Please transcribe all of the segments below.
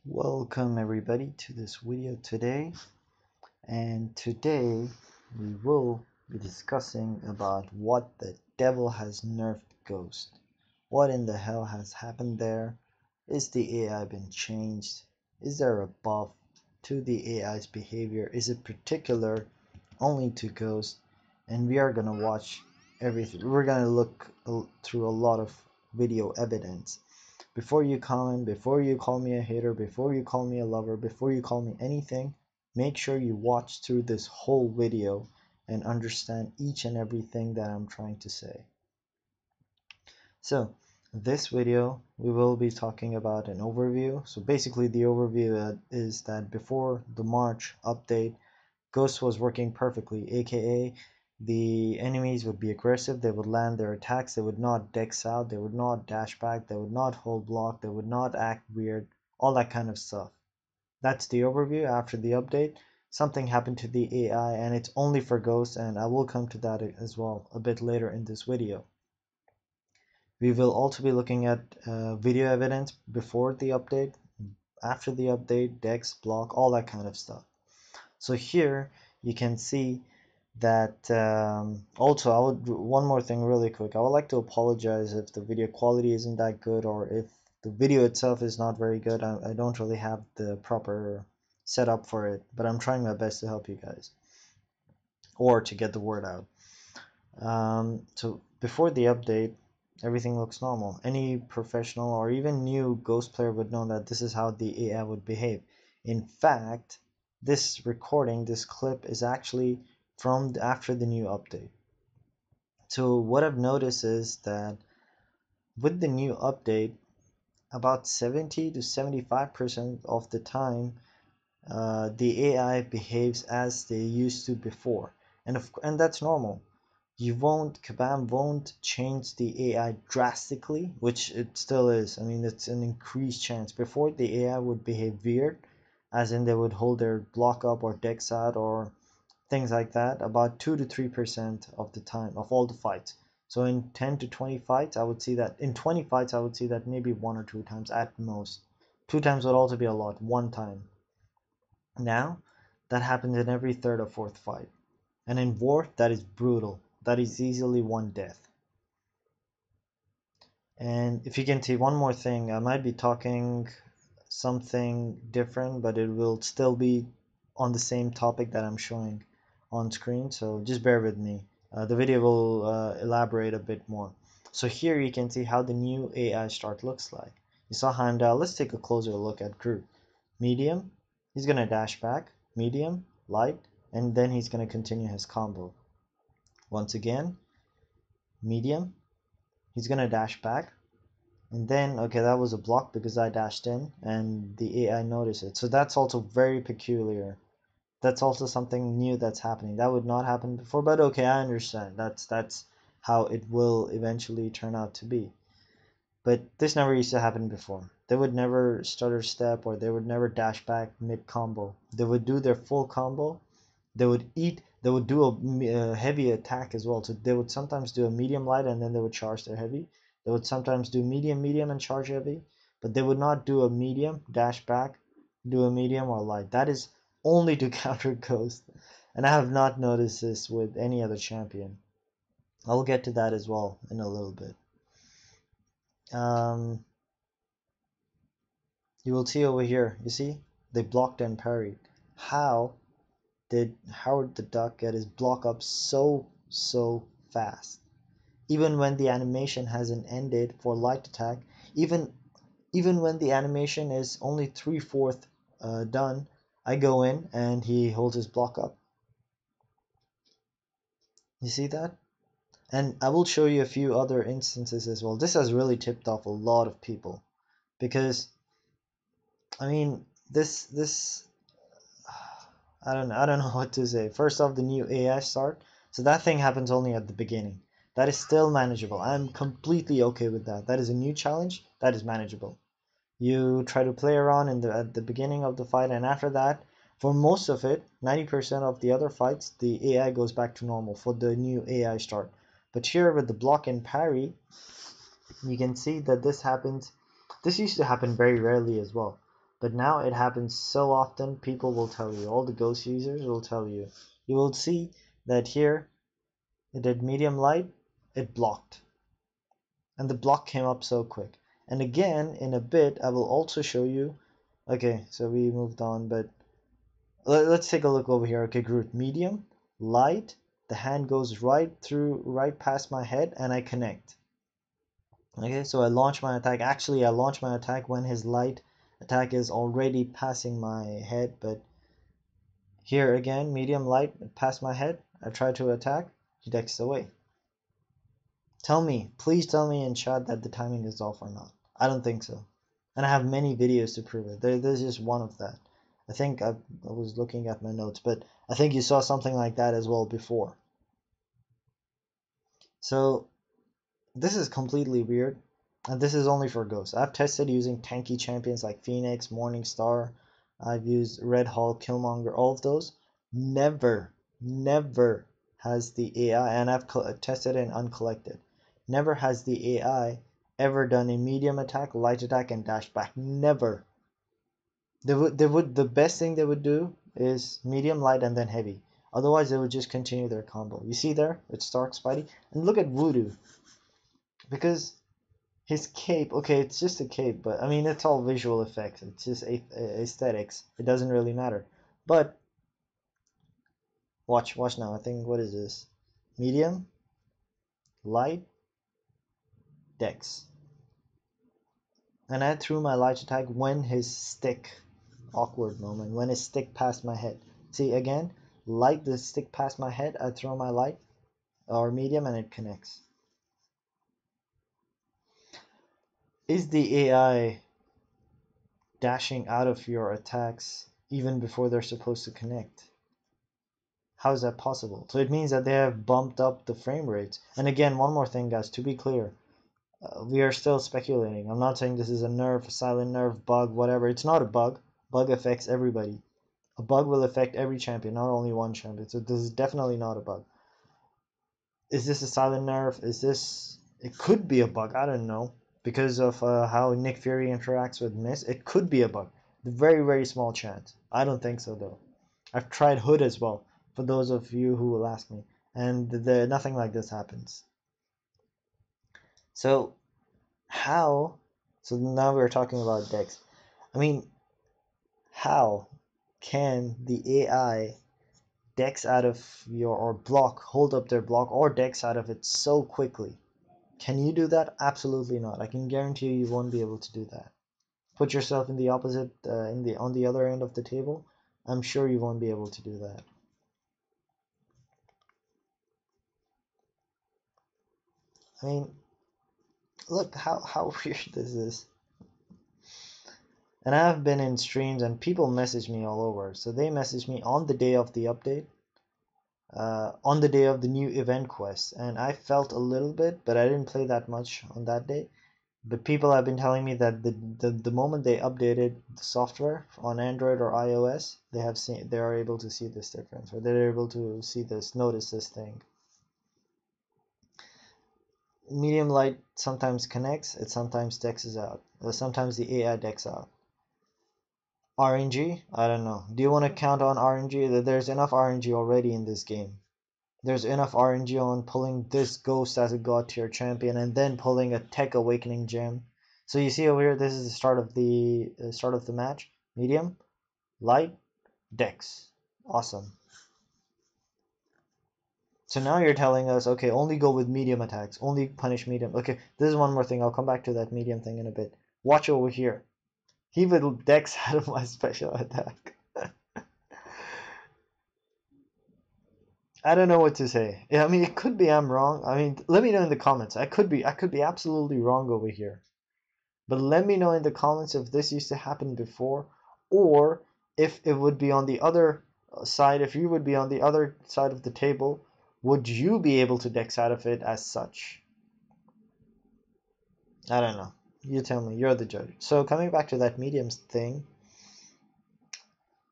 Welcome everybody to this video today, and today we will be discussing about what the devil has nerfed Ghost. What in the hell has happened there? Is the AI been changed? Is there a buff to the AI's behavior? Is it particular only to Ghost? And we are gonna watch everything. We're gonna look through a lot of video evidence. Before you comment, before you call me a hater, before you call me a lover, before you call me anything, make sure you watch through this whole video and understand each and everything that I'm trying to say. So, this video we will be talking about an overview. So basically the overview is that before the March update, Ghost was working perfectly, aka the enemies would be aggressive, they would land their attacks, they would not dex out, they would not dash back, they would not hold block, they would not act weird, all that kind of stuff. That's the overview. After the update, something happened to the AI and it's only for Ghost, and I will come to that as well a bit later in this video. We will also be looking at video evidence before the update, after the update, dex, block, all that kind of stuff. So here you can see that also one more thing really quick. I would like to apologize if the video quality isn't that good, or if the video itself is not very good. I don't really have the proper setup for it, but I'm trying my best to help you guys or to get the word out. So before the update, everything looks normal. Any professional or even new Ghost player would know that this is how the AI would behave. In fact, this recording, this clip is actually from after the new update. So what I've noticed is that with the new update, about 70 to 75% of the time, the AI behaves as they used to before, and that's normal. Kabam won't change the AI drastically, which it still is. I mean, it's an increased chance. Before, the AI would behave weird, as in they would hold their block up or dex out or things like that, about 2 to 3% of the time of all the fights. So in 10 to 20 fights, I would see that in 20 fights, I would see that maybe 1 or 2 times at most. 2 times would also be a lot, 1 time. Now, that happens in every third or fourth fight. And in war, that is brutal. That is easily one death. And if you can see one more thing, I might be talking something different, but it will still be on the same topic that I'm showing on screen, so just bear with me. The video will elaborate a bit more. So here you can see how the new AI start looks like. You saw Heimdall. Let's take a closer look at Groot. Medium, he's gonna dash back. Medium, light, and then he's gonna continue his combo. Once again, medium, he's gonna dash back. And then, okay, that was a block because I dashed in and the AI noticed it. So that's also very peculiar. That's also something new that's happening. That would not happen before, but okay, I understand. That's how it will eventually turn out to be. But this never used to happen before. They would never stutter step, or they would never dash back mid combo. They would do their full combo. They would eat. They would do a heavy attack as well. So they would sometimes do a medium light and then they would charge their heavy. They would sometimes do medium and charge heavy, but they would not do a medium dash back, do a medium or light. That is only to counter Ghost, and I have not noticed this with any other champion. I'll get to that as well in a little bit. You will see over here. You see, they blocked and parried. How did Howard the Duck get his block up so fast? Even when the animation hasn't ended for light attack, even when the animation is only 3/4 done, I go in and he holds his block up. You see that? And I will show you a few other instances as well. This has really tipped off a lot of people because I mean this I don't know what to say. First off, the new AI start. So that thing happens only at the beginning. That is still manageable. I'm completely okay with that. That is a new challenge. That is manageable. You try to play around at the beginning of the fight, and after that, for most of it, 90% of the other fights, the AI goes back to normal for the new AI start. But here with the block and parry, you can see that this happens. This used to happen very rarely as well. But now it happens so often, people will tell you, all the ghost users will tell you. You will see that here it did medium light, it blocked. And the block came up so quick. And again, in a bit, I will also show you. Okay, so we moved on, but let's take a look over here. Okay, Groot, medium, light, the hand goes right through, right past my head, and I connect. Okay, so I launch my attack. Actually, I launch my attack when his light attack is already passing my head, but here again, medium light past my head. I try to attack, he decks away. Tell me, please tell me in chat that the timing is off or not. I don't think so. And I have many videos to prove it. There's just one of that. I think I was looking at my notes, but I think you saw something like that as well before. So this is completely weird, and this is only for ghosts. I've tested using tanky champions like Phoenix, Morningstar. I've used Red Hulk, Killmonger, all of those. Never has the AI, and I've tested it in uncollected. Never has the AI ever done a medium attack, light attack, and dash back. Never. The best thing they would do is medium, light, and then heavy. Otherwise, they would just continue their combo. You see there? It's Stark Spidey. And look at Voodoo. Because his cape, okay, it's just a cape, but I mean, it's all visual effects. It's just aesthetics. It doesn't really matter. But watch now. I think, what is this? Medium, light, dex. And I threw my light attack when his stick, awkward moment, when his stick passed my head. See, again, light, the stick passed my head, I throw my light, or medium, and it connects. Is the AI dashing out of your attacks even before they're supposed to connect? How is that possible? So it means that they have bumped up the frame rates. And again, one more thing, guys, to be clear, we are still speculating. I'm not saying this is a nerf, a silent nerf, bug, whatever. It's not a bug. Bug affects everybody. A bug will affect every champion, not only one champion. So this is definitely not a bug. Is this a silent nerf? Is this... It could be a bug. I don't know. Because of how Nick Fury interacts with Miss, it could be a bug. Very small chance. I don't think so, though. I've tried Hood as well, for those of you who will ask me. And nothing like this happens. So, how... So now we're talking about decks. I mean, how can the AI dex out of your, or block, hold up their block, or dex out of it so quickly? Can you do that? Absolutely not. I can guarantee you won't be able to do that. Put yourself in the opposite, on the other end of the table. I'm sure you won't be able to do that. I mean, look how weird this is. And I've been in streams and people message me all over. So they message me on the day of the update, on the day of the new event quest, and I felt a little bit, but I didn't play that much on that day. But people have been telling me that the moment they updated the software on Android or iOS, they are able to see this difference, or they're able to see this, notice this thing. Medium light sometimes connects, it sometimes dexes out, or sometimes the AI decks out. RNG? I don't know. Do you want to count on RNG? There's enough RNG already in this game. There's enough RNG on pulling this ghost as a god tier champion and then pulling a tech awakening gem. So you see over here, this is the start of the match. Medium, light, dex. Awesome. So now you're telling us, okay, only go with medium attacks, only punish medium. Okay, this is one more thing. I'll come back to that medium thing in a bit. Watch over here. He will dex out of my special attack. I don't know what to say. I mean, it could be I'm wrong. I mean, let me know in the comments. I could be absolutely wrong over here. But let me know in the comments if this used to happen before, or if it would be on the other side. If you would be on the other side of the table, would you be able to dex out of it as such? I don't know. You tell me. You're the judge. So coming back to that mediums thing,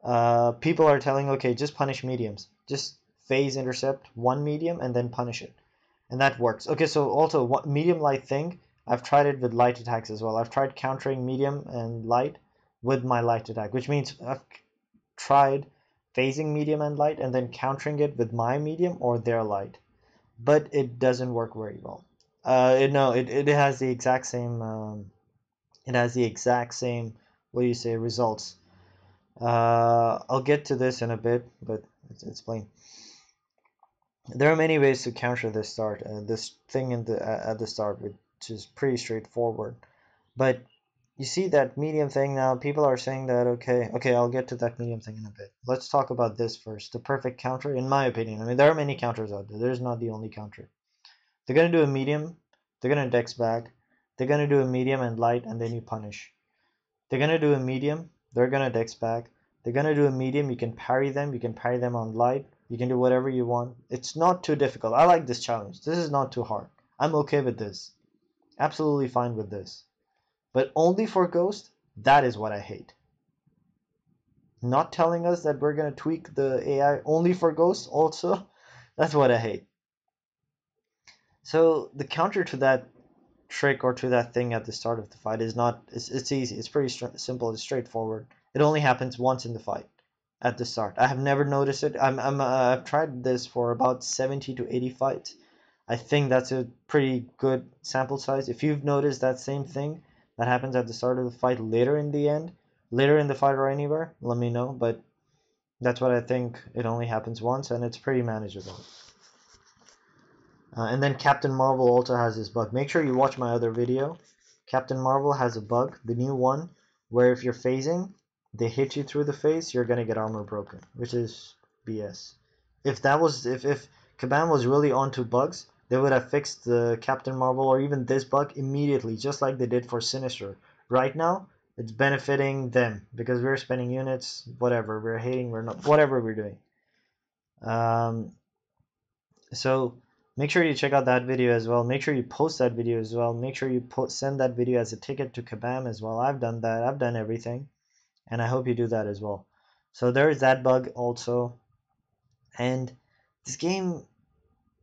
people are telling, okay, just punish mediums. Just phase intercept one medium and then punish it, and that works. Okay, so also what medium light thing, I've tried it with light attacks as well. I've tried countering medium and light with my light attack, which means I've tried phasing medium and light and then countering it with my medium or their light, but it doesn't work very well. It has the exact same what do you say, results. I'll get to this in a bit, but it's plain. There are many ways to counter this thing at the start, which is pretty straightforward. But you see that medium thing now, people are saying that, okay, I'll get to that medium thing in a bit. Let's talk about this first. The perfect counter, in my opinion. I mean, there are many counters out there. There's not the only counter. They're going to do a medium, they're going to dex back, they're going to do a medium and light, and then you punish. They're going to do a medium, they're going to dex back, they're going to do a medium, you can parry them on light, you can do whatever you want. It's not too difficult. I like this challenge. This is not too hard. I'm okay with this. Absolutely fine with this. But only for Ghost, that is what I hate. Not telling us that we're going to tweak the AI only for Ghost also, that's what I hate. So the counter to that trick or to that thing at the start of the fight is not, it's easy, it's pretty simple, it's straightforward. It only happens once in the fight at the start. I have never noticed it. I've tried this for about 70 to 80 fights. I think that's a pretty good sample size. If you've noticed that same thing that happens at the start of the fight later in the fight or anywhere, let me know. But that's what I think. It only happens once and it's pretty manageable. And then Captain Marvel also has this bug. Make sure you watch my other video. Captain Marvel has a bug, the new one, where if you're phasing, they hit you through the face, you're gonna get armor broken, which is BS. If Kabam was really onto bugs, they would have fixed the Captain Marvel or even this bug immediately, just like they did for Sinister. Right now, it's benefiting them because we're spending units, whatever, we're hating, we're not, whatever we're doing. So make sure you check out that video as well. Make sure you post that video as well. Make sure you send that video as a ticket to Kabam as well. I've done that. I've done everything. And I hope you do that as well. So there is that bug also. And this game,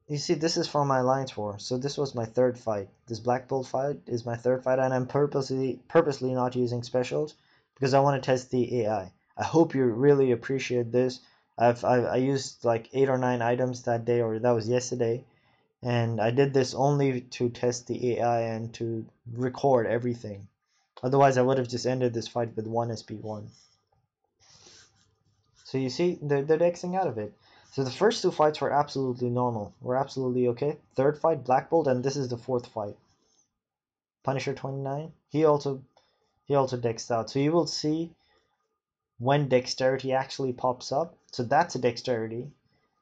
you see, this is from my Alliance War. So this was my third fight. This Black Bolt fight is my third fight. And I'm purposely not using specials because I want to test the AI. I hope you really appreciate this. I used like 8 or 9 items that day, or that was yesterday. And I did this only to test the AI and to record everything. Otherwise, I would have just ended this fight with 1 SP1. So you see, they're dexing out of it. So the first 2 fights were absolutely normal. We're absolutely okay. Third fight, Black Bolt, and this is the 4th fight. Punisher 29. He also dexed out. So you will see when dexterity actually pops up. So that's a dexterity.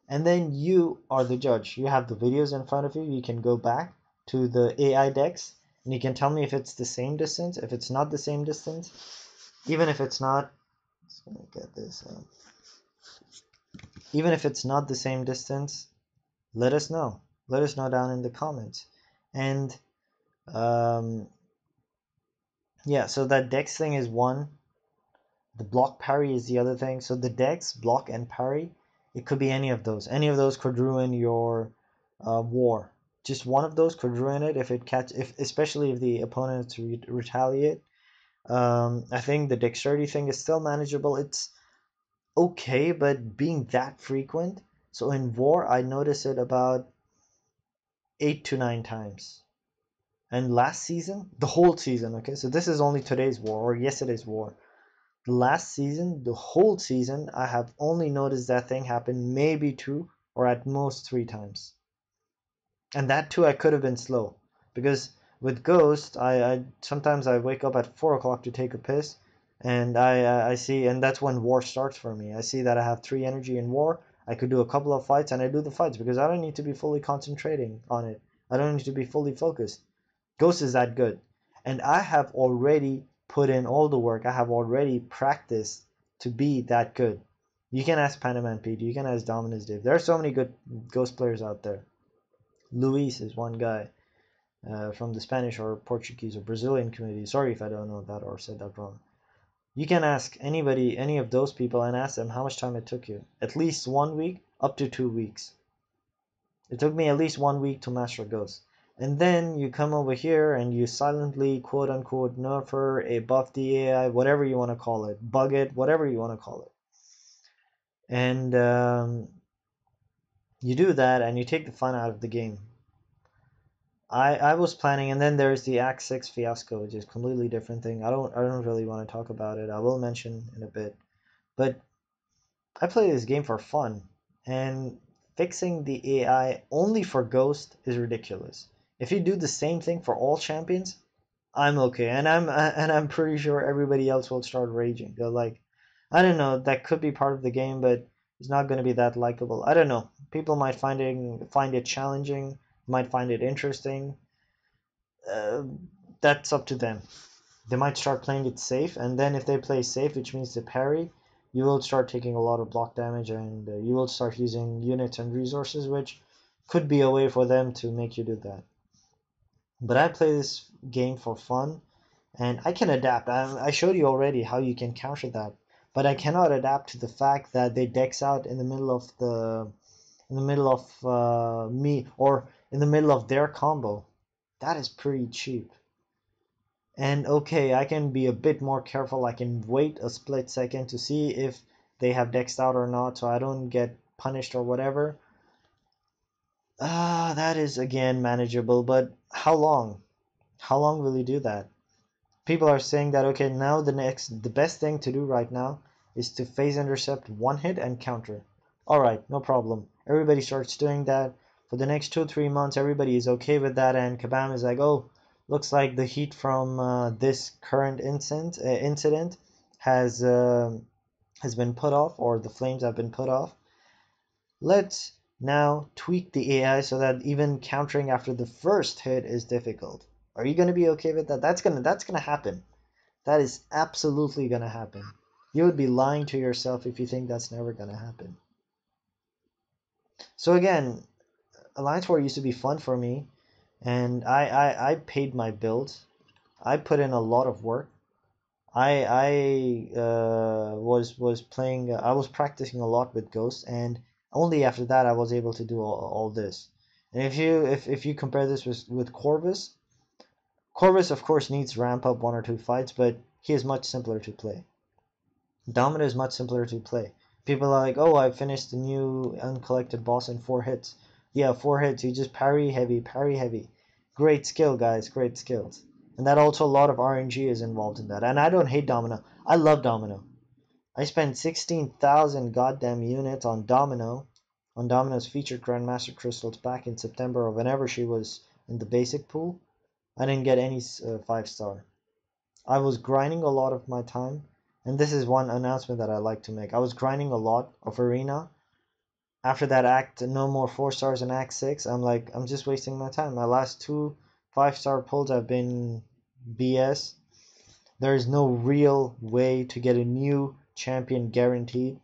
And then you are the judge. You have the videos in front of you. You can go back to the AI dex and you can tell me if it's the same distance. If it's not the same distance, even if it's not, just gonna get this out. Even if it's not the same distance, let us know. Let us know down in the comments. And yeah, so that dex thing is one. The block parry is the other thing. So the dex, block, and parry, it could be any of those. Any of those could ruin your war. Just one of those could ruin it especially if the opponents retaliate. I think the dexterity thing is still manageable. It's okay, but being that frequent. So in war, I notice it about 8 to 9 times. And last season, the whole season, okay? So this is only today's war or yesterday's war. Last season, the whole season, I have only noticed that thing happen maybe 2 or at most 3 times. And that too, I could have been slow. Because with Ghost, I sometimes I wake up at 4 o'clock to take a piss. And I see, and that's when war starts for me. I see that I have 3 energy in war. I could do a couple of fights, and I do the fights because I don't need to be fully concentrating on it. I don't need to be fully focused. Ghost is that good. And I have already put in all the work. I have already practiced to be that good. You can ask Panaman Pete. You can ask Dominus Dave. There are so many good Ghost players out there. Luis is one guy from the Spanish or Portuguese or Brazilian community. Sorry if I don't know that or said that wrong. You can ask anybody, any of those people, and ask them how much time it took you. At least 1 week, up to 2 weeks. It took me at least 1 week to master Ghost. And then you come over here and you silently quote unquote nerf her, a buff the AI, whatever you want to call it, bug it, whatever you want to call it. And you do that and you take the fun out of the game. I was planning, and then there's the Act 6 fiasco, which is a completely different thing. I don't really want to talk about it. I will mention in a bit. But I play this game for fun, and fixing the AI only for Ghost is ridiculous. If you do the same thing for all champions, I'm okay, and I'm pretty sure everybody else will start raging. They're like, I don't know, that could be part of the game, but it's not going to be that likable. I don't know. People might find it challenging, might find it interesting. Uh, that's up to them. They might start playing it safe, and then if they play safe, which means they parry, you will start taking a lot of block damage, and you will start using units and resources, which could be a way for them to make you do that. But I play this game for fun, and I can adapt. I showed you already how you can counter that, but I cannot adapt to the fact that they dex out in the middle of me, or in the middle of their combo. That is pretty cheap. And okay, I can be a bit more careful. I can wait a split second to see if they have dexed out or not, so I don't get punished or whatever. That is again manageable, but how long? How long will you do that? People are saying that okay, now the best thing to do right now is to phase intercept one hit and counter. Alright, no problem. Everybody starts doing that. For the next 2-3 months, everybody is okay with that, and Kabam is like, oh, looks like the heat from this current incident has has been put off, or the flames have been put off. Let's now tweak the AI so that even countering after the first hit is difficult. Are you gonna be okay with that? That's gonna happen. That is absolutely gonna happen. You would be lying to yourself if you think that's never gonna happen. So again, Alliance War used to be fun for me, and I paid my bills. I put in a lot of work. I was playing. I was practicing a lot with Ghost, and only after that I was able to do all this. And if you compare this with Corvus, Corvus of course needs ramp up 1 or 2 fights, but he is much simpler to play. Domino is much simpler to play. People are like, oh, I finished the new uncollected boss in 4 hits. Yeah, 4 hits. You just parry heavy, parry heavy. Great skill, guys. Great skills. And that also a lot of RNG is involved in that. And I don't hate Domino. I love Domino. I spent 16,000 goddamn units on Domino's featured Grandmaster crystals back in September, or whenever she was in the basic pool. I didn't get any 5-star. I was grinding a lot of my time, and this is one announcement that I like to make. I was grinding a lot of Arena. After that act, no more 4 stars in Act 6. I'm like, I'm just wasting my time. My last 2 5-star pulls have been BS. There is no real way to get a new champion guaranteed.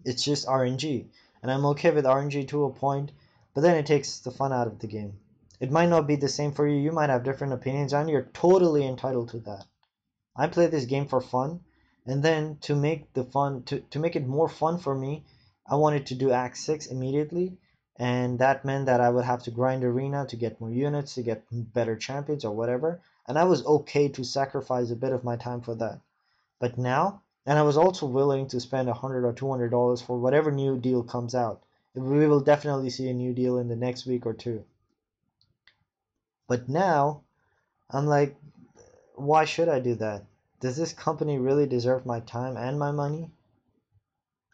It's just RNG. And I'm okay with RNG to a point, but then it takes the fun out of the game. It might not be the same for you. You might have different opinions, and you're totally entitled to that. I play this game for fun, and then to make to make it more fun for me, I wanted to do Act 6 immediately, and that meant that I would have to grind Arena to get more units, to get better champions or whatever, and I was okay to sacrifice a bit of my time for that. But now, and I was also willing to spend $100 or $200 for whatever new deal comes out. We will definitely see a new deal in the next week or two. But now, I'm like, why should I do that? Does this company really deserve my time and my money?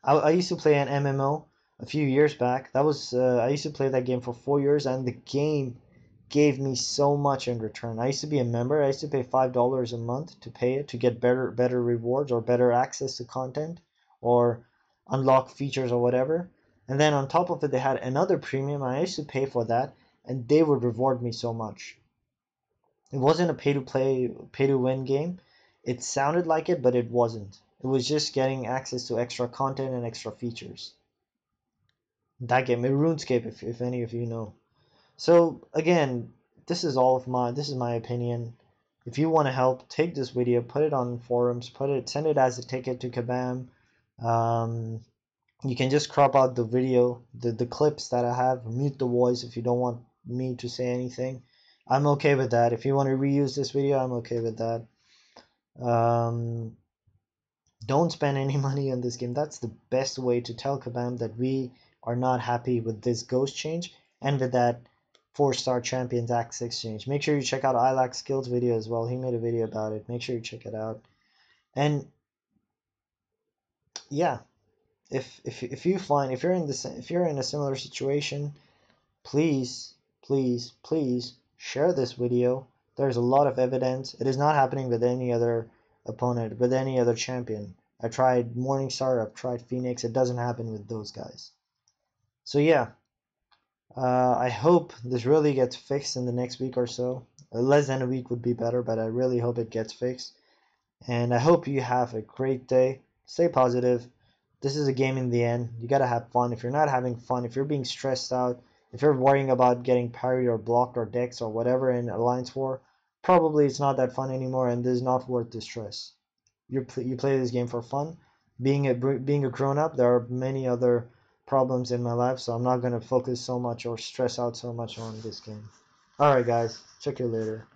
I used to play an MMO a few years back. That was I used to play that game for 4 years, and the game gave me so much in return. I used to be a member. I used to pay $5 a month to pay it to get better rewards or better access to content or unlock features or whatever. And then on top of it, they had another premium. I used to pay for that, and they would reward me so much. It wasn't a pay to win game. It sounded like it, but it wasn't. It was just getting access to extra content and extra features. That game, RuneScape, if any of you know. So again, this is my opinion. If you want to help, take this video, put it on forums, send it as a ticket to Kabam. Um, you can just crop out the video, the clips that I have, mute the voice if you don't want me to say anything. I'm okay with that. If you want to reuse this video, I'm okay with that. Don't spend any money on this game. That's the best way to tell Kabam that we are not happy with this ghost change and with that 4-star champions axe exchange. Make sure you check out Ilax Skills video as well. He made a video about it. Make sure you check it out. And yeah, if you find if you're in a similar situation, please share this video. There's a lot of evidence. It is not happening with any other opponent, with any other champion. I tried Morningstar, I've tried Phoenix. It doesn't happen with those guys. So yeah, I hope this really gets fixed in the next week or so. Less than a week would be better, but I really hope it gets fixed. And I hope you have a great day. Stay positive. This is a game in the end. You gotta have fun. If you're not having fun, if you're being stressed out, if you're worrying about getting parried or blocked or dex or whatever in Alliance War, probably it's not that fun anymore, and this is not worth the stress. You play this game for fun. Being a grown up, there are many other problems in my life, so I'm not gonna focus so much or stress out so much on this game. All right, guys. Check you later.